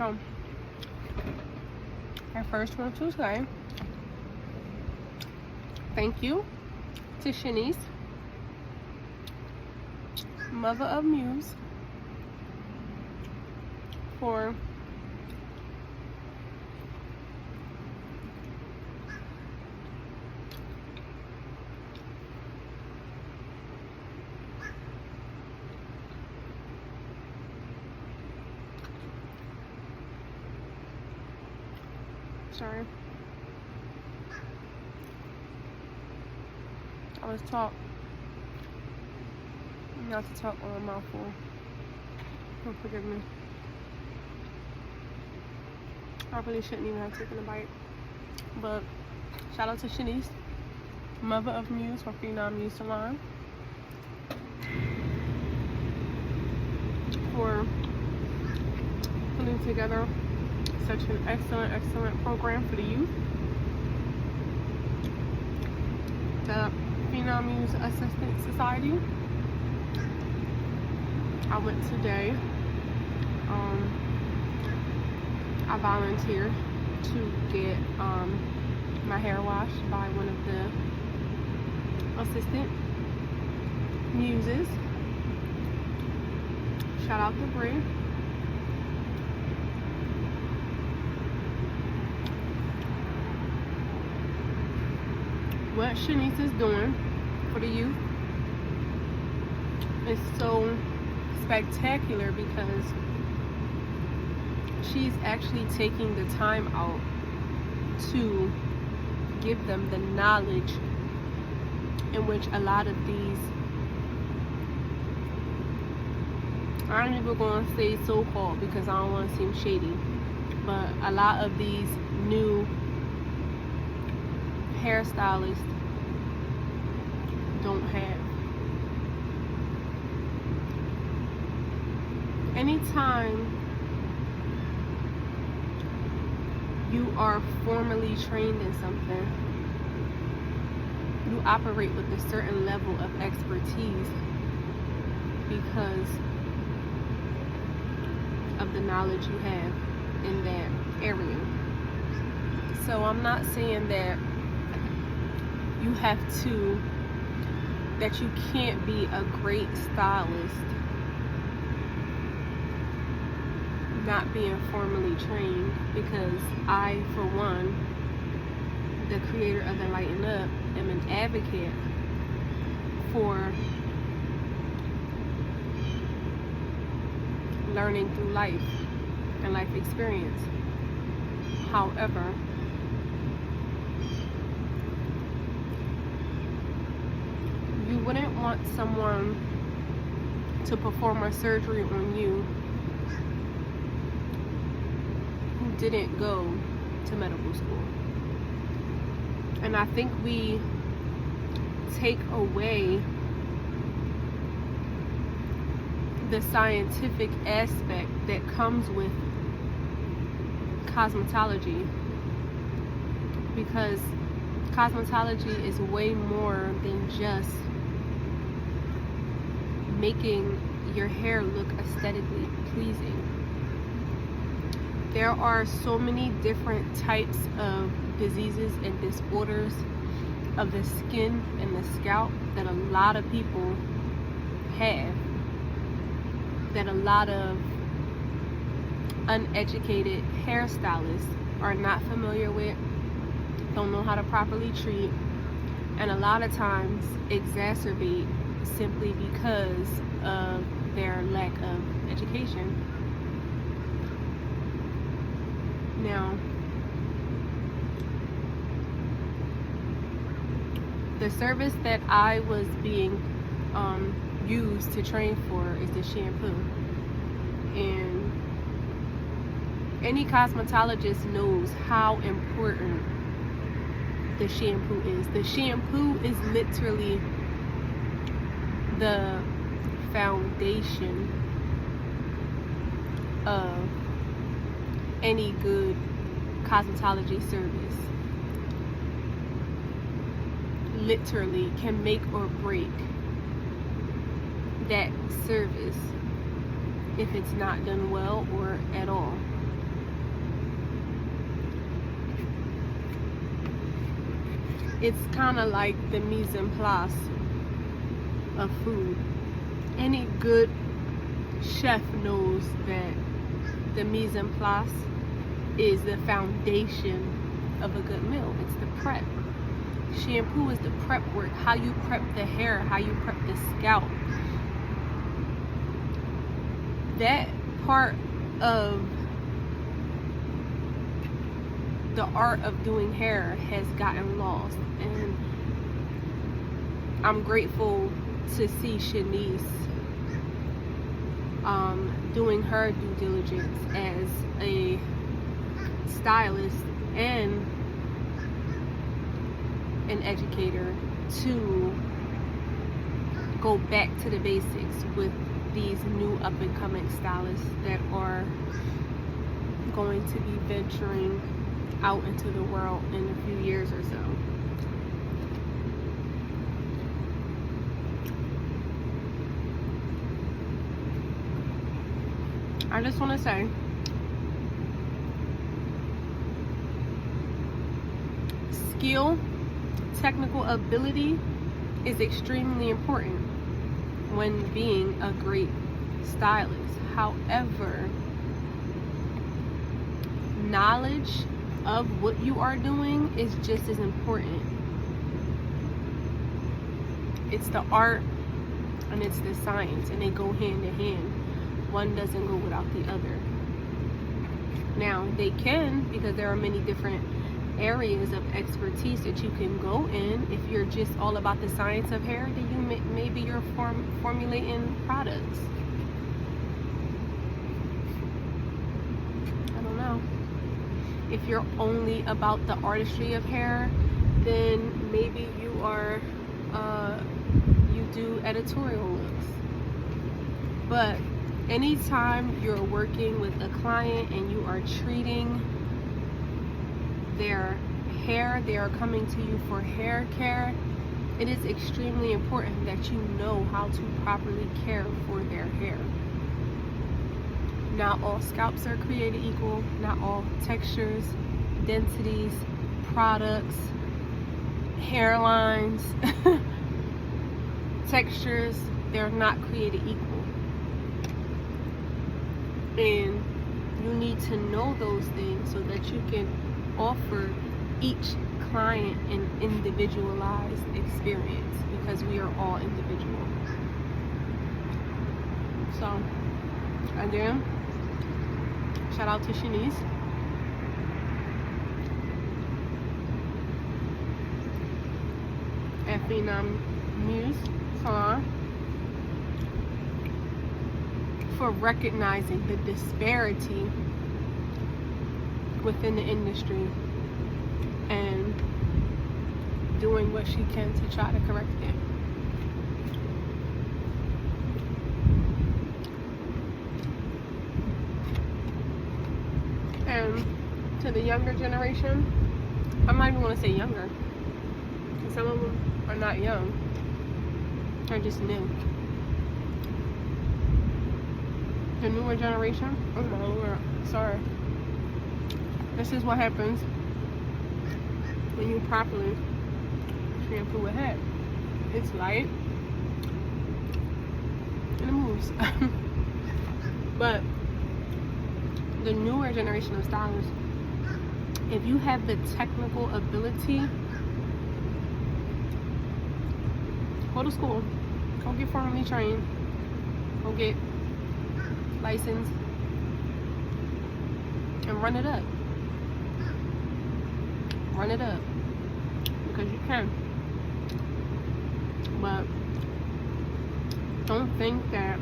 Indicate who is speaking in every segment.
Speaker 1: So I first want to say thank you to Shanice, Mother of Muse, for sorry. I was taught not to talk on a mouthful. Oh, forgive me. I really shouldn't even have taken a bite. But shout out to Shanice, Mother of Muse for Phenom Muse Salon, for putting together such an excellent program for the youth. The Phenom Muse Assistant Society. I went today. I volunteered to get my hair washed by one of the assistant muses. Shout out to Brie. What Shanice is doing for the youth is so spectacular because she's actually taking the time out to give them the knowledge in which a lot of these, I ain't even going to say so-called because I don't want to seem shady, but a lot of these new hairstylists don't have. Anytime you are formally trained in something, you operate with a certain level of expertise because of the knowledge you have in that area. So I'm not saying that you have to, that you can't be a great stylist not being formally trained, because I, for one, the creator of the Lighten Up, am an advocate for learning through life and life experience. However, you wouldn't want someone to perform a surgery on you who didn't go to medical school. And I think we take away the scientific aspect that comes with cosmetology, because cosmetology is way more than just making your hair look aesthetically pleasing. There are so many different types of diseases and disorders of the skin and the scalp that a lot of people have, that a lot of uneducated hairstylists are not familiar with, don't know how to properly treat, and a lot of times exacerbate simply because of their lack of education. Now, the service that I was being used to train for is the shampoo. And any cosmetologist knows how important the shampoo is. The shampoo is literally the foundation of any good cosmetology service. Literally can make or break that service if it's not done well or at all. it's kind of like the mise en place of food. Any good chef knows that the mise en place is the foundation of a good meal. It's the prep. Shampoo is the prep work, how you prep the hair, how you prep the scalp. That part of the art of doing hair has gotten lost, and I'm grateful to see Shanice doing her due diligence as a stylist and an educator to go back to the basics with these new up-and-coming stylists that are going to be venturing out into the world in a few years or so. I just want to say, skill, technical ability is extremely important when being a great stylist. However, knowledge of what you are doing is just as important. It's the art and it's the science, and they go hand in hand. One doesn't go without the other. Now, they can, because there are many different areas of expertise that you can go in. If you're just all about the science of hair, then you maybe you're formulating products. I don't know. If you're only about the artistry of hair, then maybe you are you do editorial looks. But anytime you're working with a client and you are treating their hair, they are coming to you for hair care, it is extremely important that you know how to properly care for their hair. Not all scalps are created equal. Not all textures, densities, products, hairlines, textures, they're not created equal. And you need to know those things so that you can offer each client an individualized experience, because we are all individual. So, again, shout out to Shanice. At Phenom Muse Salon for recognizing the disparity within the industry and doing what she can to try to correct it. And to the younger generation, I might even want to say younger, because some of them are not young, they're just new. The newer generation, oh my lord, sorry. This is what happens when you properly shampoo a head. It's light and it moves. But the newer generation of stylists, if you have the technical ability, go to school, go get formally trained, go get licensed, and run it up. Run it up, because you can. But don't think that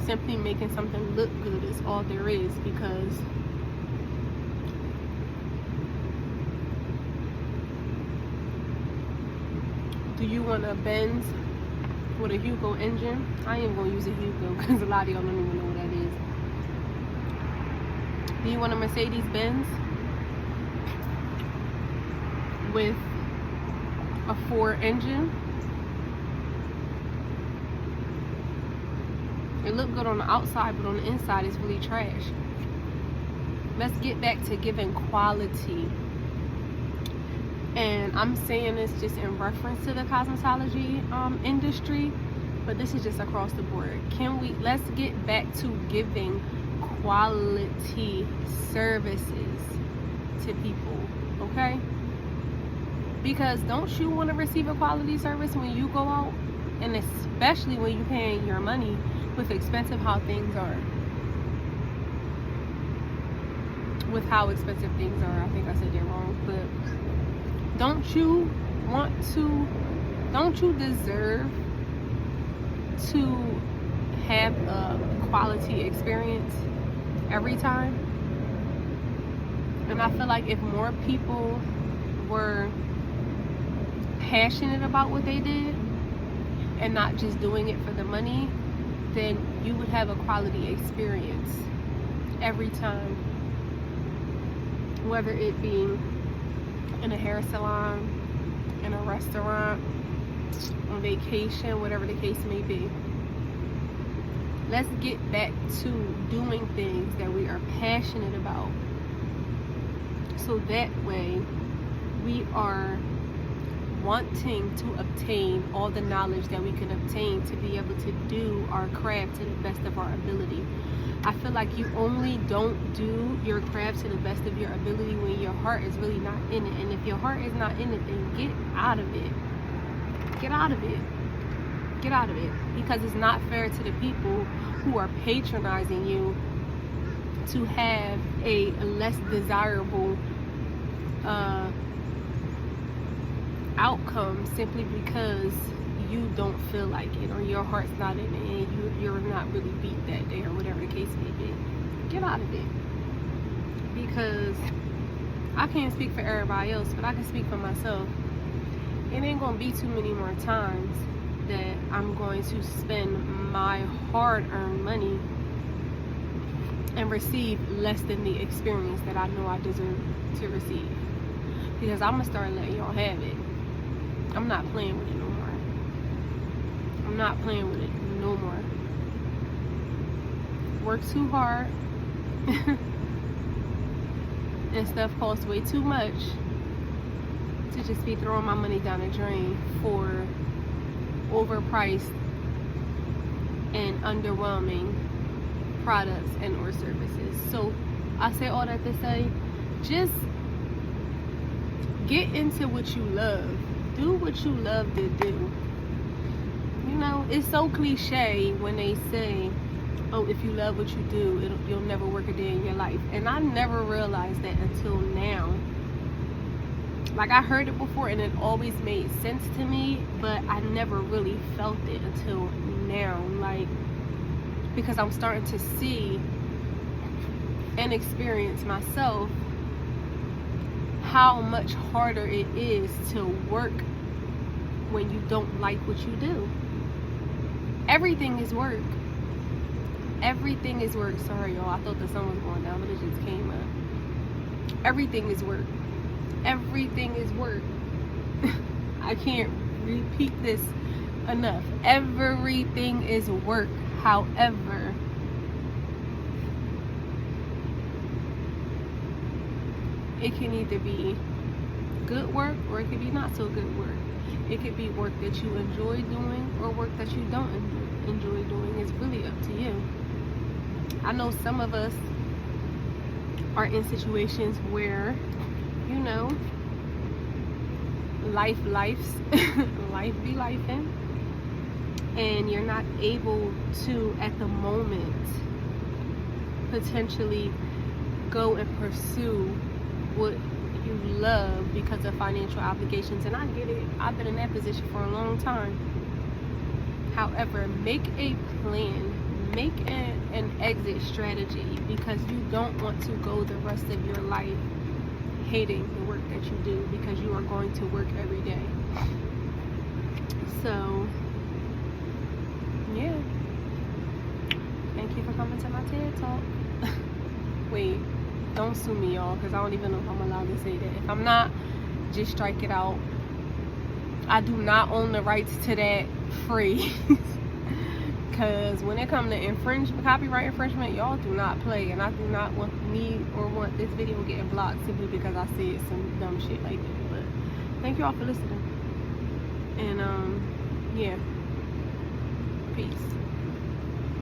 Speaker 1: simply making something look good is all there is, because do you want a Benz with a Hugo engine? I ain't gonna use a Hugo because a lot of y'all don't even know what that is. Do you want a Mercedes Benz with a Ford engine? It look good on the outside, but on the inside it's really trash. Let's get back to giving quality And I'm saying this just in reference to the cosmetology industry, but this is just across the board. Let's get back to giving quality services to people, okay? Because don't you want to receive a quality service when you go out? And especially when you're paying your money with expensive how things are. With how expensive things are. I think I said that wrong, but don't you deserve to have a quality experience every time? And I feel like if more people were passionate about what they did and not just doing it for the money, then you would have a quality experience every time, whether it be in a hair salon, in a restaurant, on vacation, whatever the case may be. Let's get back to doing things that we are passionate about, so that way we are wanting to obtain all the knowledge that we can obtain to be able to do our craft to the best of our ability. I feel like you only don't do your craft to the best of your ability when your heart is really not in it. And if your heart is not in it, then get out of it. Get out of it. Get out of it. Because it's not fair to the people who are patronizing you to have a less desirable outcome simply because you don't feel like it, or your heart's not in it, and you're not really beat that day, or whatever the case may be. Get out of it. Because I can't speak for everybody else, but I can speak for myself. It ain't gonna be too many more times that I'm going to spend my hard-earned money and receive less than the experience that I know I deserve to receive. Because I'm gonna start letting y'all have it. I'm not playing with it no more. I'm not playing with it no more. Work too hard and stuff costs way too much to just be throwing my money down the drain for overpriced and underwhelming products and or services. So I say all that to say, just get into what you love. Do what you love to do. You know, it's so cliche when they say, oh, if you love what you do, you'll never work a day in your life. And I never realized that until now. Like, I heard it before and it always made sense to me, but I never really felt it until now. Like, because I'm starting to see and experience myself how much harder it is to work when you don't like what you do. Everything is work. Everything is work. Sorry, y'all. I thought the sun was going down, but it just came up. Everything is work. Everything is work. I can't repeat this enough. Everything is work. However, it can either be good work or it could be not so good work. It could be work that you enjoy doing or work that you don't enjoy doing. It's really up to you. I know some of us are in situations where, you know, life be lifing, and you're not able to at the moment potentially go and pursue what you love because of financial obligations. And I get it. I've been in that position for a long time. However, make a plan. Make an exit strategy, because you don't want to go the rest of your life hating the work that you do, because you are going to work every day. So, yeah. Thank you for coming to my TED Talk. Wait, don't sue me, y'all, because I don't even know if I'm allowed to say that. If I'm not, just strike it out. I do not own the rights to that phrase. Because when it comes to copyright infringement, y'all do not play. And I do not want this video getting blocked simply because I said some dumb shit like that. But thank you all for listening. And yeah, peace.